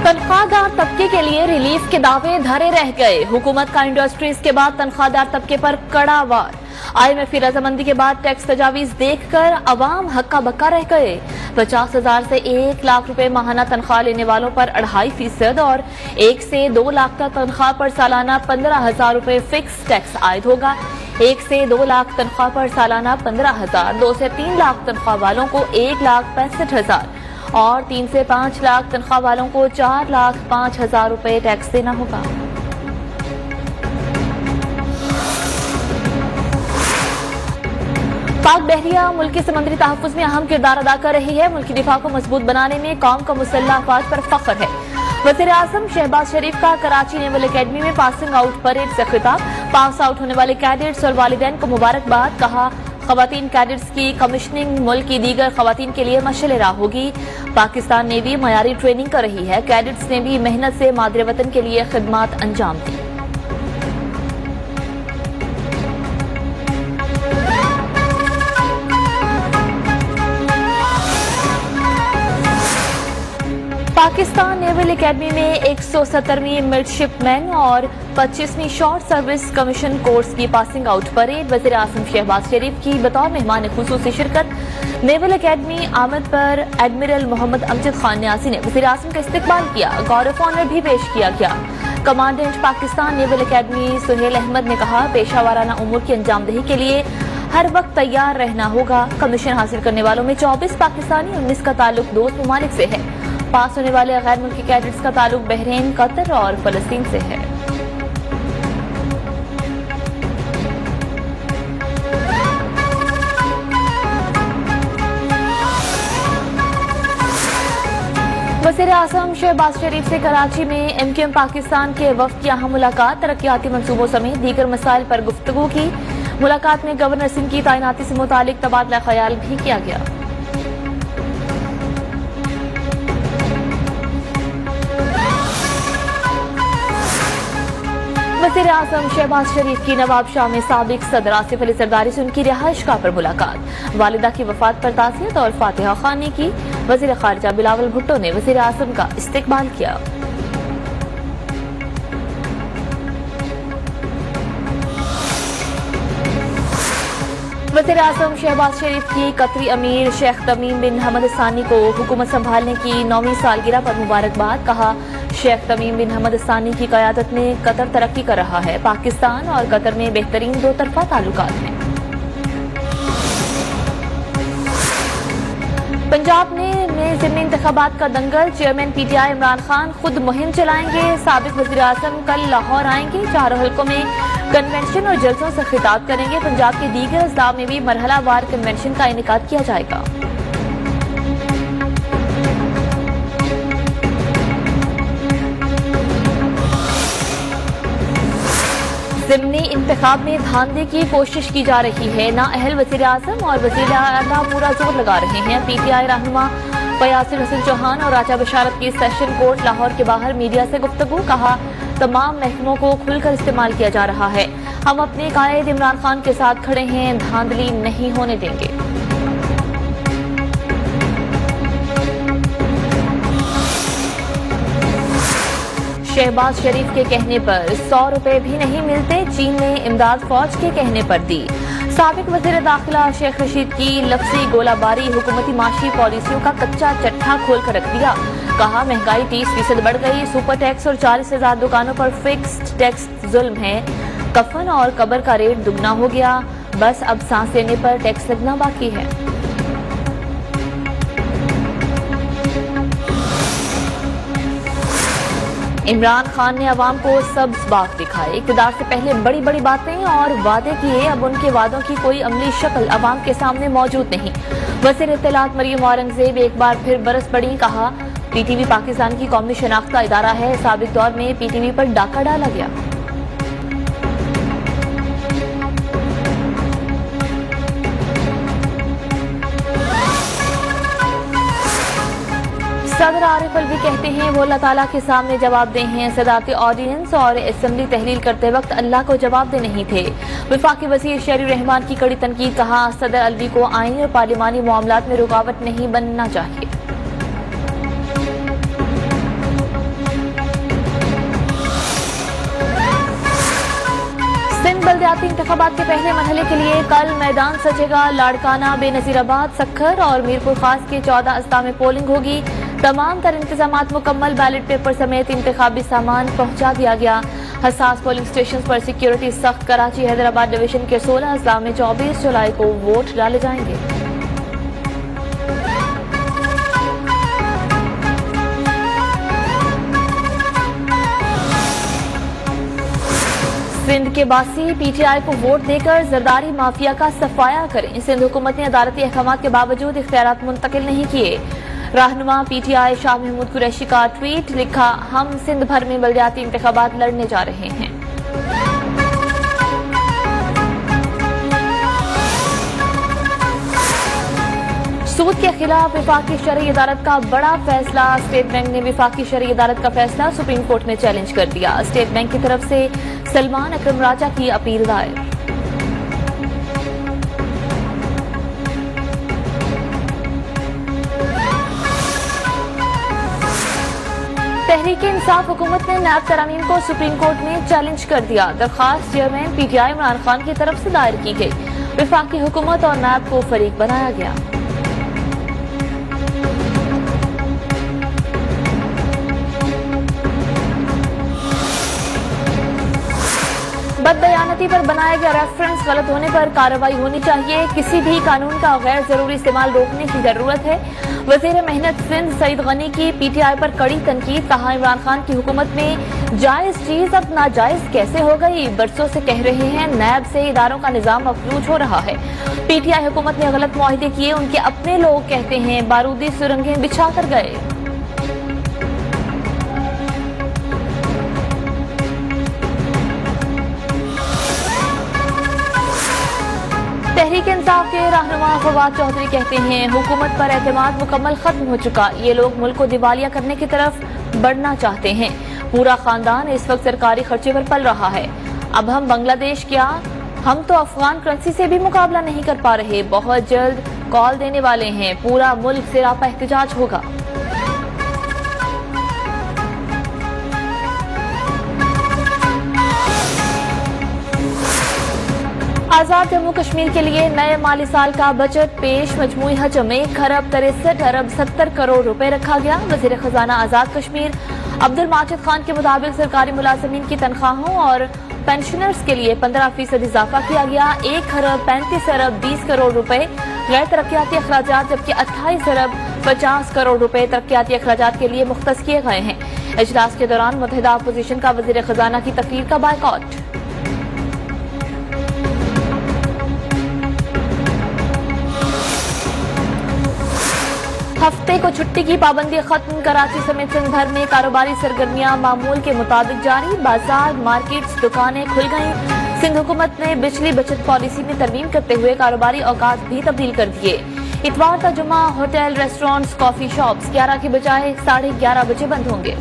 तनख्वाहदार तबके के लिए रिलीफ के दावे धरे रह गए। हुकूमत का इंडस्ट्रीज के बाद तनख्वाहदार तबके पर कड़ा वार। IMF की रजामंदी के बाद टैक्स तजावीज देखकर अवाम हक्का बक्का रह गए। 50,000 से 1 लाख रुपए माहाना तनख्वाह लेने वालों पर 2.5% और 1 से 2 लाख तक तनख्वाह पर सालाना 15,000 रुपए फिक्स टैक्स आयद होगा। 1 से 2 लाख तनख्वाह पर सालाना 15,000, 2 से 3 लाख तनख्वाह वालों को 1,65,000 और 3 से 5 लाख तनख्वाह वालों को 4,05,000 रुपए टैक्स देना होगा। पाक बहरिया मुल्क के समुद्री तहफ़्फ़ुज़ में अहम किरदार अदा कर रही है। मुल्की दिफा को मजबूत बनाने में कौम का मुसल्लह अफ़वाज पर फख्र है। वज़ीर आज़म शहबाज शरीफ का कराची नेवल अकेडमी में पासिंग आउट परेड से खिताब। पास आउट होने वाले कैडेट्स और वालिदैन को मुबारकबाद। कहा, खवातीन कैडेट्स की कमीशनिंग मुल्क की दीगर खवातीन के लिए मशाल राह होगी। पाकिस्तान नेवी मयारी ट्रेनिंग कर रही है। कैडेट्स ने भी मेहनत से मादरे वतन के लिए खिदमत अंजाम दी। पाकिस्तान नेवल अकेडमी में 170वीं मिडशिपमैन और 25वीं शॉर्ट सर्विस कमीशन कोर्स की पासिंग आउट परेड। वज़ीर आज़म शहबाज शरीफ की बतौर मेहमान खुसूसी शिरकत। नेवल अकेडमी आमद पर एडमिरल मोहम्मद अमजद खान न्यासी ने वज़ीर आज़म का इस्तकबाल किया। गार्ड ऑफ ऑनर भी पेश किया गया। Commandant Pakistan naval academy Suhail Ahmed ने कहा, पेशावराना उमूर की अंजामदही के लिए हर वक्त तैयार रहना होगा। कमीशन हासिल करने वालों में 24 पाकिस्तानी, 19 का ताल्लुक दोस्त ममालिक से है। पास होने वाले गैर मुल्की कैडेट्स का ताल्लुक बहरीन, कतर और फलस्तीन से है। वज़ीर आज़म शहबाज शरीफ से कराची में MQM पाकिस्तान के वफ़द की अहम मुलाकात। तरक्याती मंसूबों समेत दीगर मसाइल पर गुफ्तगू की। मुलाकात में गवर्नर सिंह की तैनाती से मुतालिक तबादला ख्याल भी किया गया। वज़ीर आज़म शहबाज शरीफ की नवाब शाह में साबिक सदर आसिफ अली जरदारी से उनकी रिहाइशगाह पर मुलाकात। वालिदा की वफात पर ताज़ियत और फातिहा ख़्वानी की। वज़ीर ख़ारिजा बिलावल भुट्टो ने वज़ीर आज़म का इस्तकबाल किया। वज़ीर आज़म शहबाज शरीफ की कतरी अमीर शेख तमीम बिन हमद सानी को हुकूमत संभालने की 9वीं सालगिरह पर मुबारकबाद। कहा, शेख तमीम बिन हमद सानी की क़यादत में कतर तरक्की कर रहा है। पाकिस्तान और कतर में बेहतरीन दो तरफा ताल्लुकात हैं। पंजाब में ज़िमनी इंतखाबात का दंगल। चेयरमैन PTI इमरान खान खुद मुहिम चलाएंगे। साबिक वज़ीर आज़म कल लाहौर आएंगे। 4 हल्कों में कन्वेंशन और जलसों से खिताब करेंगे। पंजाब के दीगर अज़ला में भी मरहलावार कन्वेंशन का इनेकाद किया जाएगा। ज़िमनी इंतखाब में धांधली की कोशिश की जा रही है। नाअहल वज़ीर आज़म और वज़ीर आला पूरा जोर लगा रहे हैं। PTI रहनुमा फयासिल हसन चौहान और राजा बशारत की सेशन कोर्ट लाहौर के बाहर मीडिया से गुफ्तगू। कहा, तमाम महकमों को खुलकर इस्तेमाल किया जा रहा है। हम अपने कायद इमरान खान के साथ खड़े हैं, धांधली नहीं होने देंगे। शहबाज शरीफ के कहने पर 100 रुपए भी नहीं मिलते। चीन ने इमदाद फौज के कहने पर दी। साबिक वज़ीर दाखिला शेख रशीद की लफ्ज़ी गोलाबारी। हुकूमती माशी पॉलिसियों का कच्चा चट्टा खोल कर रख दिया। कहा, महंगाई 30% बढ़ गई। सुपर टैक्स और 40,000 दुकानों पर फिक्स्ड टैक्स जुल्म है। कफन और कब्र का रेट दुगना हो गया। बस अब सांस लेने पर टैक्स लगना बाकी है। इमरान खान ने अवाम को सब्ज बाग दिखाए। इक़्तिदार से पहले बड़ी बड़ी बातें और वादे किए। अब उनके वादों की कोई अमली शक्ल अवाम के सामने मौजूद नहीं। वज़ीर इत्तलात मरियम औरंगज़ेब एक बार फिर बरस पड़ी। कहा, PTV पाकिस्तान की कौमी शनाख्त का इदारा है। साबिक दौर में PTV पर डाका डाला गया। सदर आरिफ अलवी कहते हैं वो अल्लाह ताला के सामने जवाबदेह हैं। सदारती ऑर्डिनेंस और असेंबली तहलील करते वक्त अल्लाह को जवाबदेह नहीं थे। वफाकी वज़ीर शहरी रहमान की कड़ी तनकीद। कहा, सदर अलवी को आईनी और पार्लिमानी मामलात में रुकावट नहीं बनना चाहिए। सिंध बल्दियाती इंतखाबात के पहले मरहले के लिए कल मैदान सजेगा। लाड़काना, बेनजीराबाद, सक्खर और मीरपुर खास के 14 अजला में पोलिंग होगी। तमाम तर इंतजामात मुकम्मल, बैलेट पेपर समेत इंतखाबी सामान पहुंचा दिया गया। हसास पोलिंग स्टेशन पर सिक्योरिटी सख्त। कराची हैदराबाद डिवीजन के 16 अजला में 24 जुलाई को वोट डाले जाएंगे। सिंध के बासी पीटीआई को वोट देकर जरदारी माफिया का सफाया करें। सिंध हुकूमत ने अदालती अहकाम के बावजूद इख्तियारात मुंतकिल नहीं किए। रहनुमा पीटीआई शाह महमूद कुरैशी का ट्वीट, लिखा, हम सिंध भर में बल्दियाती इंतखाबात लड़ने जा रहे हैं। सूद के खिलाफ विफाकी शरई अदालत का बड़ा फैसला। स्टेट बैंक ने विफाकी शरई अदालत का फैसला सुप्रीम कोर्ट में चैलेंज कर दिया। स्टेट बैंक की तरफ से सलमान अकरम राजा की अपील दायर। तहरीक इंसाफ हुकूमत ने नैब तरामीम को सुप्रीम कोर्ट में चैलेंज कर दिया। दरखास्त चेयरमैन पीटीआई इमरान खान की तरफ से दायर की गई। विफाकी हुकूमत और नैब को फरीक बनाया गया। बदबयानती पर बनाया गया रेफरेंस गलत होने पर कार्रवाई होनी चाहिए। किसी भी कानून का गैर जरूरी इस्तेमाल रोकने की जरूरत है। वजीर मेहनत सिंध सईद गनी की पीटीआई पर कड़ी तनकीद। कहा, इमरान खान की हुकूमत में जायज चीज अब नाजायज कैसे हो गई। बरसों से कह रहे हैं नैब से इदारों का निजाम मफलूज हो रहा है। पीटीआई हुकूमत ने गलत मुआहिदे किए। उनके अपने लोग कहते हैं बारूदी सुरंगें बिछा कर गए। तहरीक इंसाफ के रहनुमा फवाद चौधरी कहते हैं हुकूमत पर एतमाद मुकम्मल खत्म हो चुका। ये लोग मुल्क को दिवालिया करने की तरफ बढ़ना चाहते हैं। पूरा खानदान इस वक्त सरकारी खर्चे पर पल रहा है। अब हम बांग्लादेश क्या, हम तो अफगान करेंसी से भी मुकाबला नहीं कर पा रहे। बहुत जल्द कॉल देने वाले हैं। पूरा मुल्क सिरापा एहतजाज होगा। आजाद जम्मू कश्मीर के लिए नए माली साल का बजट पेश। मजमूई हजम 1 खरब 63 अरब 70 करोड़ रुपए रखा गया। वजीर खजाना आजाद कश्मीर अब्दुल माजिद खान के मुताबिक सरकारी मुलाजमीन की तनख्वाहों और पेंशनर्स के लिए 15% इजाफा किया गया। 1 खरब 35 अरब 20 करोड़ रुपए गैर तरक्याती अखराजात, जबकि 28 अरब 50 करोड़ रुपए तरक्याती अखराजात के लिए मुख्तस किए गए हैं। इजलास के दौरान मुत्तहिदा अपोजिशन का वजीर खजाना की तकरीर का बायकॉट। हफ्ते को छुट्टी की पाबंदी खत्म। कराची समेत सिंध भर में कारोबारी सरगर्मियां मामूल के मुताबिक जारी। बाजार, मार्केट्स, दुकानें खुल गईं। सिंध हुकूमत ने बिजली बचत पॉलिसी में तरमीम करते हुए कारोबारी औकात भी तब्दील कर दिए। इतवार का जुमा होटल, रेस्टोरेंट्स, कॉफी शॉप्स 11 के बजाय 11:30 बजे बंद होंगे।